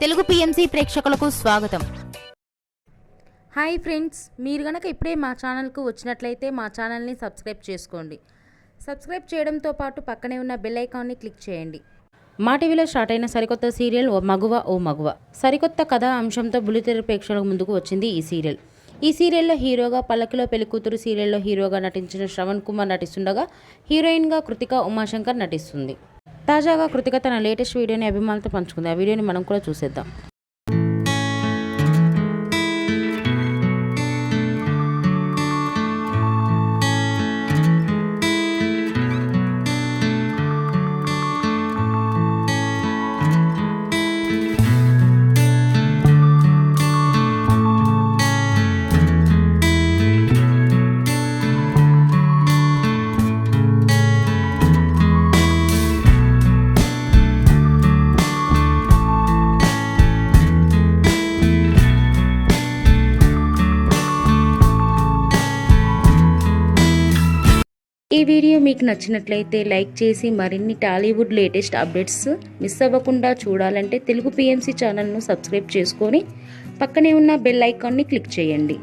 Telugu PMC ప్రేక్షకులకు స్వాగతం. Hi friends, మీరు గనక ఇప్పుడే మా ఛానల్కు వచ్చినట్లయితే మా ఛానల్ని సబ్స్క్రైబ్ చేసుకోండి. సబ్స్క్రైబ్ చేయడంతో పాటు పక్కనే ఉన్న బెల్ ఐకాన్ని క్లిక్ చేయండి. మా టీవీలో స్టార్ట్ అయిన సరికొత్త సీరియల్ ఓ మగువ సరికొత్త కథా అంశంతో బుల్లితెర ప్రేక్షకుల ముందుకు వచ్చింది ఈ సీరియల్. ఈ సీరియల్లో హీరోగా పల్లకిలో పెళ్లికూతురు సీరియల్లో హీరోగా నటించిన శ్రవణ్ కుమార్ నటిస్తుండగా హీరోయిన్గా కృతిక ఉమాశంకర్ నటిస్తుంది. తాజాగా కృతిక తన లేటెస్ట్ వీడియోని అభిమానులతో పంచుకుంది. ఆ వీడియోని మనం కూడా చూసేద్దాం. ఈ వీడియో మీకు నచ్చినట్లయితే లైక్ చేసి మరిన్ని టాలీవుడ్ లేటెస్ట్ అప్డేట్స్ మిస్ అవ్వకుండా చూడాలంటే తెలుగు పిఎంసి ఛానల్ను సబ్స్క్రైబ్ చేసుకొని పక్కనే ఉన్న బెల్ ఐకాన్ని క్లిక్ చేయండి.